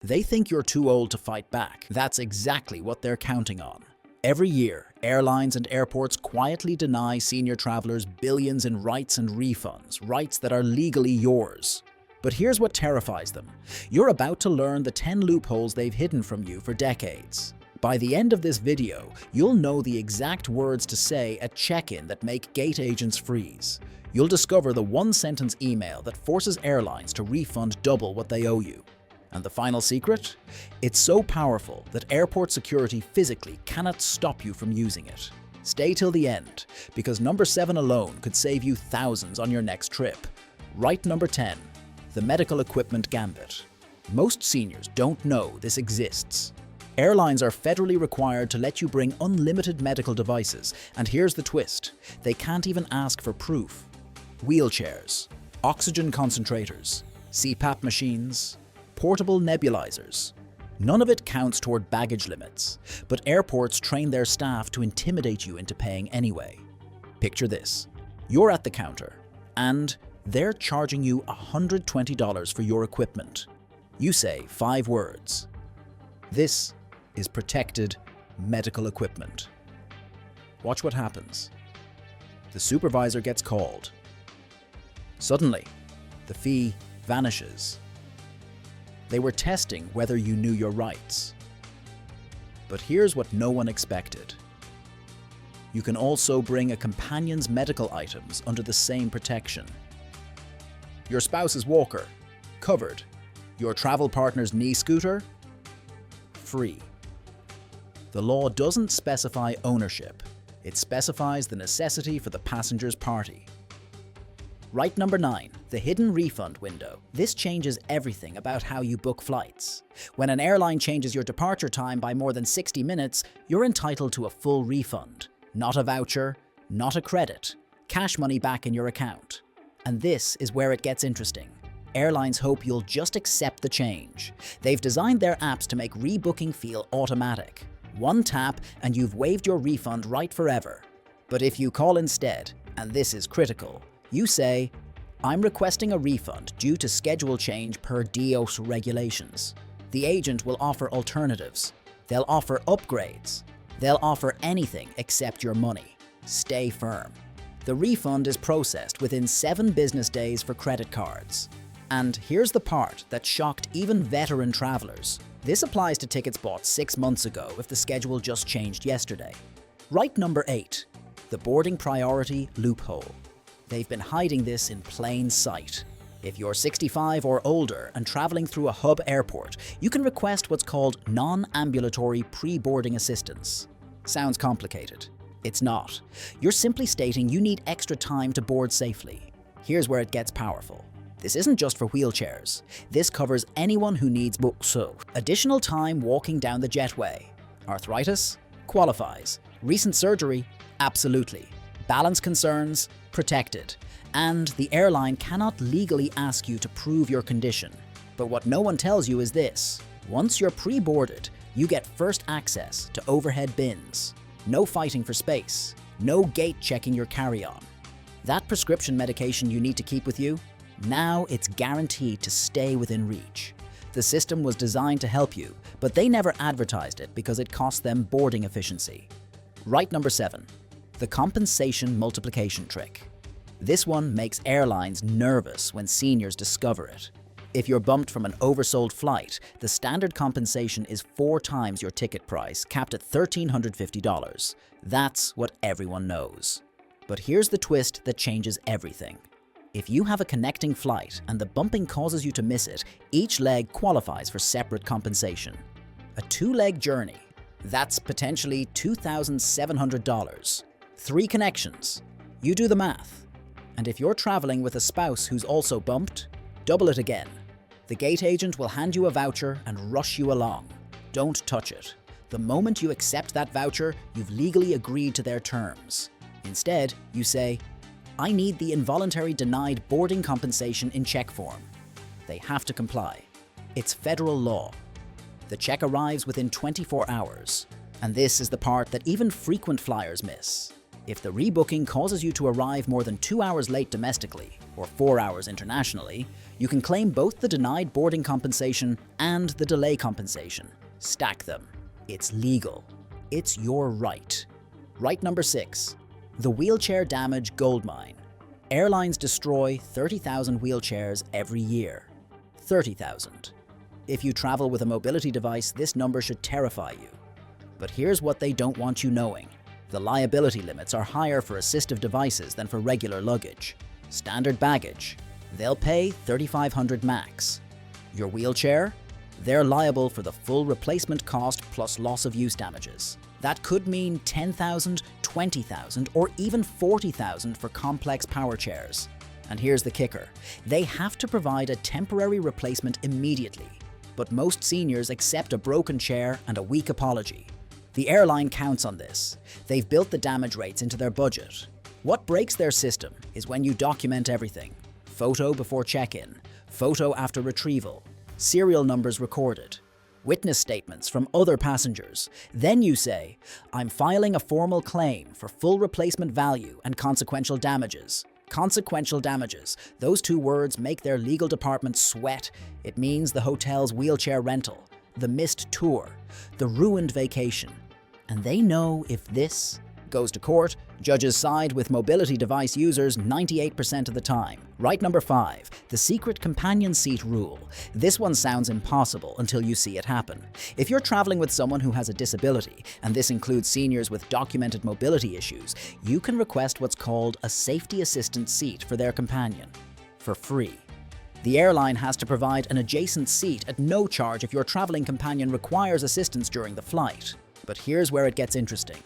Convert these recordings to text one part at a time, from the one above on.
They think you're too old to fight back. That's exactly what they're counting on. Every year, airlines and airports quietly deny senior travelers billions in rights and refunds, rights that are legally yours. But here's what terrifies them. You're about to learn the 10 loopholes they've hidden from you for decades. By the end of this video, you'll know the exact words to say at check-in that make gate agents freeze. You'll discover the one-sentence email that forces airlines to refund double what they owe you. And the final secret? It's so powerful that airport security physically cannot stop you from using it. Stay till the end, because number 7 alone could save you thousands on your next trip. Right number 10, the medical equipment gambit. Most seniors don't know this exists. Airlines are federally required to let you bring unlimited medical devices, and here's the twist. They can't even ask for proof. Wheelchairs, oxygen concentrators, CPAP machines, portable nebulizers. None of it counts toward baggage limits, but airports train their staff to intimidate you into paying anyway. Picture this. You're at the counter, and they're charging you $120 for your equipment. You say 5 words. This is protected medical equipment. Watch what happens. The supervisor gets called. Suddenly, the fee vanishes. They were testing whether you knew your rights. But here's what no one expected. You can also bring a companion's medical items under the same protection. Your spouse's walker, covered. Your travel partner's knee scooter, free. The law doesn't specify ownership. It specifies the necessity for the passenger's party. Right number 9, the hidden refund window. This changes everything about how you book flights. When an airline changes your departure time by more than 60 minutes, you're entitled to a full refund. Not a voucher, not a credit. Cash money back in your account. And this is where it gets interesting. Airlines hope you'll just accept the change. They've designed their apps to make rebooking feel automatic. One tap and you've waived your refund right forever. But if you call instead, and this is critical, you say, "I'm requesting a refund due to schedule change per DOS regulations." The agent will offer alternatives. They'll offer upgrades. They'll offer anything except your money. Stay firm. The refund is processed within 7 business days for credit cards. And here's the part that shocked even veteran travelers. This applies to tickets bought 6 months ago if the schedule just changed yesterday. Right number 8, the boarding priority loophole. They've been hiding this in plain sight. If you're 65 or older and traveling through a hub airport, you can request what's called non-ambulatory pre-boarding assistance. Sounds complicated. It's not. You're simply stating you need extra time to board safely. Here's where it gets powerful. This isn't just for wheelchairs. This covers anyone who needs additional time walking down the jetway. Arthritis? Qualifies. Recent surgery? Absolutely. Balance concerns? Protected. And the airline cannot legally ask you to prove your condition. But what no one tells you is this. Once you're pre-boarded, you get first access to overhead bins. No fighting for space. No gate checking your carry-on. That prescription medication you need to keep with you? Now it's guaranteed to stay within reach. The system was designed to help you, but they never advertised it because it cost them boarding efficiency. Right number 7, the compensation multiplication trick. This one makes airlines nervous when seniors discover it. If you're bumped from an oversold flight, the standard compensation is 4 times your ticket price, capped at $1,350. That's what everyone knows. But here's the twist that changes everything. If you have a connecting flight and the bumping causes you to miss it, each leg qualifies for separate compensation. A 2-leg journey, that's potentially $2,700. 3 connections. You do the math. And if you're traveling with a spouse who's also bumped, double it again. The gate agent will hand you a voucher and rush you along. Don't touch it. The moment you accept that voucher, you've legally agreed to their terms. Instead, you say, "I need the involuntary denied boarding compensation in check form." They have to comply. It's federal law. The check arrives within 24 hours. And this is the part that even frequent flyers miss. If the rebooking causes you to arrive more than 2 hours late domestically, or 4 hours internationally, you can claim both the denied boarding compensation and the delay compensation. Stack them. It's legal. It's your right. Right number 6. The wheelchair damage goldmine. Airlines destroy 30,000 wheelchairs every year. 30,000. If you travel with a mobility device, this number should terrify you. But here's what they don't want you knowing. The liability limits are higher for assistive devices than for regular luggage. Standard baggage, they'll pay $3,500 max. Your wheelchair, they're liable for the full replacement cost plus loss of use damages. That could mean $10,000, $20,000, or even $40,000 for complex power chairs. And here's the kicker. They have to provide a temporary replacement immediately. But most seniors accept a broken chair and a weak apology. The airline counts on this. They've built the damage rates into their budget. What breaks their system is when you document everything. Photo before check-in, photo after retrieval, serial numbers recorded, witness statements from other passengers. Then you say, I'm filing a formal claim for full replacement value and consequential damages. Consequential damages. Those two words make their legal department sweat. It means the hotel's wheelchair rental, the missed tour, the ruined vacation. And they know if this goes to court, judges side with mobility device users 98% of the time. Right number 5, the secret companion seat rule. This one sounds impossible until you see it happen. If you're traveling with someone who has a disability, and this includes seniors with documented mobility issues, you can request what's called a safety assistance seat for their companion, for free. The airline has to provide an adjacent seat at no charge if your traveling companion requires assistance during the flight. But here's where it gets interesting.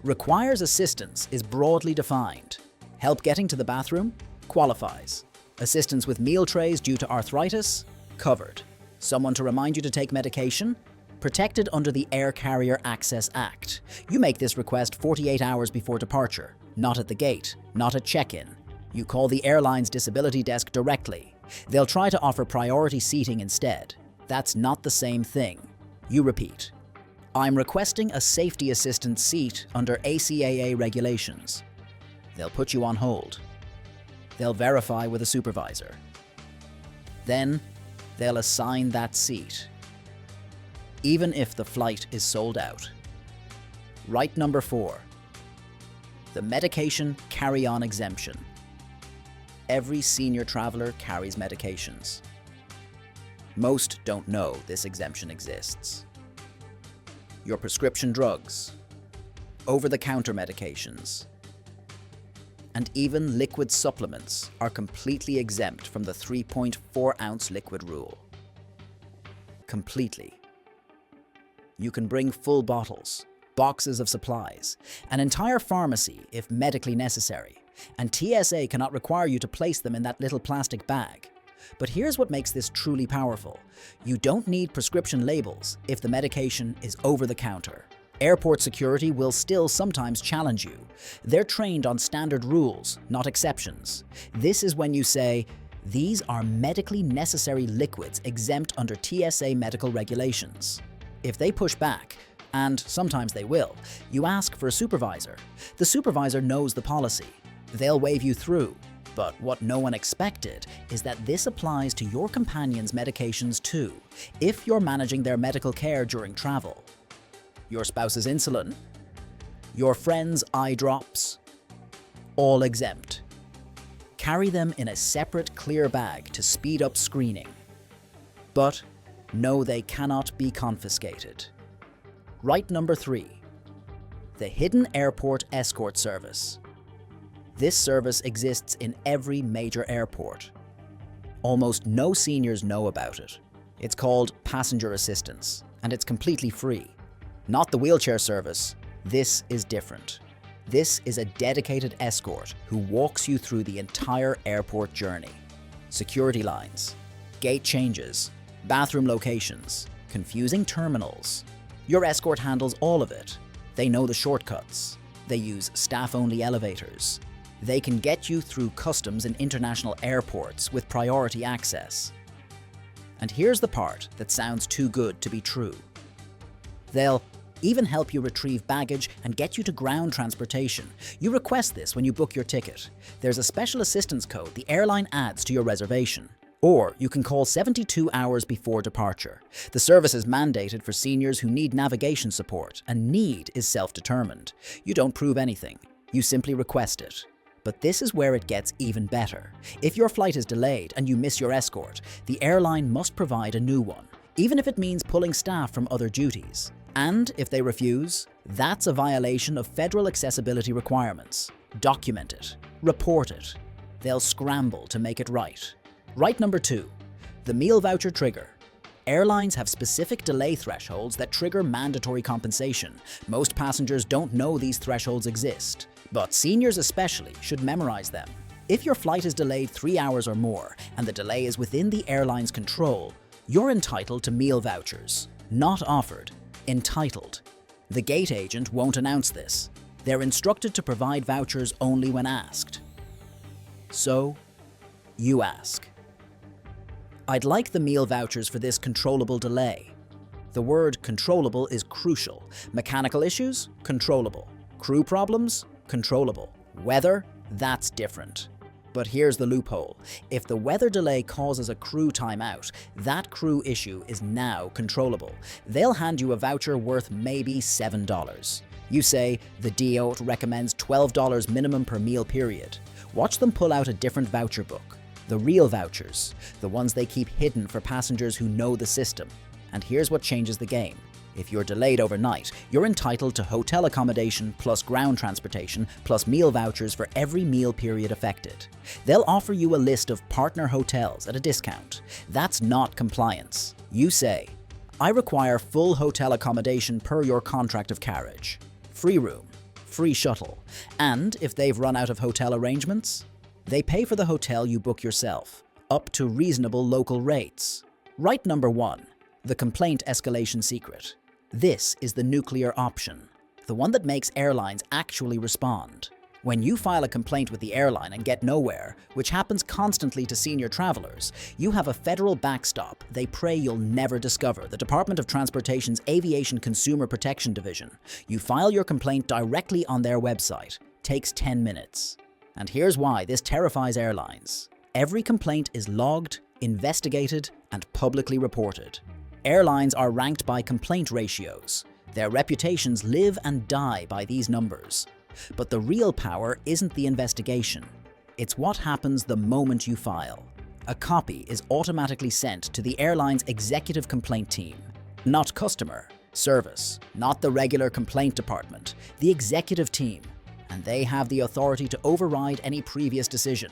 Requires assistance is broadly defined. Help getting to the bathroom? Qualifies. Assistance with meal trays due to arthritis? Covered. Someone to remind you to take medication? Protected under the Air Carrier Access Act. You make this request 48 hours before departure. Not at the gate, not at check-in. You call the airline's disability desk directly. They'll try to offer priority seating instead. That's not the same thing. You repeat. I'm requesting a safety assistance seat under ACAA regulations. They'll put you on hold. They'll verify with a supervisor. Then, they'll assign that seat, even if the flight is sold out. Right number 4. The medication carry-on exemption. Every senior traveler carries medications. Most don't know this exemption exists. Your prescription drugs, over-the-counter medications, and even liquid supplements are completely exempt from the 3.4-ounce liquid rule. Completely. You can bring full bottles, boxes of supplies, an entire pharmacy if medically necessary, and TSA cannot require you to place them in that little plastic bag. But here's what makes this truly powerful. You don't need prescription labels if the medication is over the counter. Airport security will still sometimes challenge you. They're trained on standard rules, not exceptions. This is when you say, these are medically necessary liquids exempt under TSA medical regulations. If they push back, and sometimes they will, you ask for a supervisor. The supervisor knows the policy. They'll wave you through. But what no one expected is that this applies to your companion's medications too, if you're managing their medical care during travel. Your spouse's insulin, your friend's eye drops, all exempt. Carry them in a separate clear bag to speed up screening. But know they cannot be confiscated. Right number 3. The hidden airport escort service. This service exists in every major airport. Almost no seniors know about it. It's called passenger assistance, and it's completely free. Not the wheelchair service. This is different. This is a dedicated escort who walks you through the entire airport journey. Security lines, gate changes, bathroom locations, confusing terminals. Your escort handles all of it. They know the shortcuts. They use staff-only elevators. They can get you through customs in international airports with priority access. And here's the part that sounds too good to be true. They'll even help you retrieve baggage and get you to ground transportation. You request this when you book your ticket. There's a special assistance code the airline adds to your reservation. Or you can call 72 hours before departure. The service is mandated for seniors who need navigation support, and need is self-determined. You don't prove anything, you simply request it. But this is where it gets even better. If your flight is delayed and you miss your escort, the airline must provide a new one, even if it means pulling staff from other duties. And if they refuse, that's a violation of federal accessibility requirements. Document it, report it. They'll scramble to make it right. Right number 2, the meal voucher trigger. Airlines have specific delay thresholds that trigger mandatory compensation. Most passengers don't know these thresholds exist, but seniors especially should memorize them. If your flight is delayed 3 hours or more and the delay is within the airline's control, you're entitled to meal vouchers. Not offered, entitled. The gate agent won't announce this. They're instructed to provide vouchers only when asked. So, you ask. I'd like the meal vouchers for this controllable delay. The word controllable is crucial. Mechanical issues? Controllable. Crew problems? Controllable. Weather? That's different. But here's the loophole. If the weather delay causes a crew timeout, that crew issue is now controllable. They'll hand you a voucher worth maybe $7. You say, the DO recommends $12 minimum per meal period. Watch them pull out a different voucher book. The real vouchers, the ones they keep hidden for passengers who know the system. And here's what changes the game. If you're delayed overnight, you're entitled to hotel accommodation plus ground transportation plus meal vouchers for every meal period affected. They'll offer you a list of partner hotels at a discount. That's not compliance. You say, I require full hotel accommodation per your contract of carriage. Free room, free shuttle. And if they've run out of hotel arrangements, they pay for the hotel you book yourself, up to reasonable local rates. Right number 1, the complaint escalation secret. This is the nuclear option, the one that makes airlines actually respond. When you file a complaint with the airline and get nowhere, which happens constantly to senior travelers, you have a federal backstop they pray you'll never discover, the Department of Transportation's Aviation Consumer Protection Division. You file your complaint directly on their website. Takes 10 minutes. And here's why this terrifies airlines. Every complaint is logged, investigated, and publicly reported. Airlines are ranked by complaint ratios. Their reputations live and die by these numbers. But the real power isn't the investigation. It's what happens the moment you file. A copy is automatically sent to the airline's executive complaint team. Not customer, service, not the regular complaint department, the executive team. And they have the authority to override any previous decision.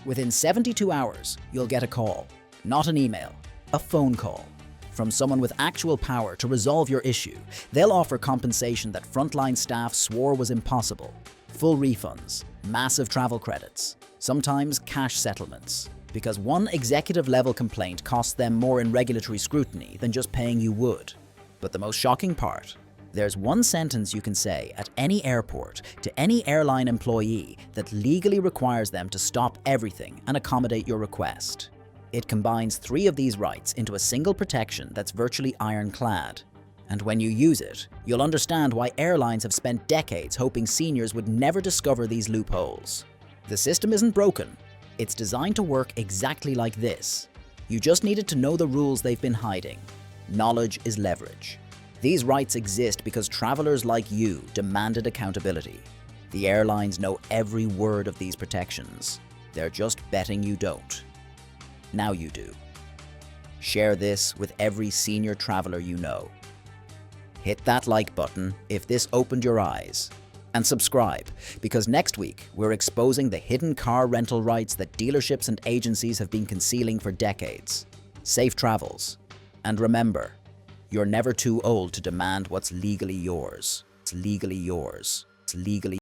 Within 72 hours, you'll get a call, not an email, a phone call, from someone with actual power to resolve your issue. They'll offer compensation that frontline staff swore was impossible. Full refunds, massive travel credits, sometimes cash settlements. Because one executive-level complaint costs them more in regulatory scrutiny than just paying you would. But the most shocking part, there's one sentence you can say at any airport to any airline employee that legally requires them to stop everything and accommodate your request. It combines 3 of these rights into a single protection that's virtually ironclad. And when you use it, you'll understand why airlines have spent decades hoping seniors would never discover these loopholes. The system isn't broken. It's designed to work exactly like this. You just needed to know the rules they've been hiding. Knowledge is leverage. These rights exist because travelers like you demanded accountability. The airlines know every word of these protections. They're just betting you don't. Now you do. Share this with every senior traveler you know. Hit that like button if this opened your eyes. And subscribe, because next week we're exposing the hidden car rental rights that dealerships and agencies have been concealing for decades. Safe travels. And remember, you're never too old to demand what's legally yours. It's legally yours. It's legally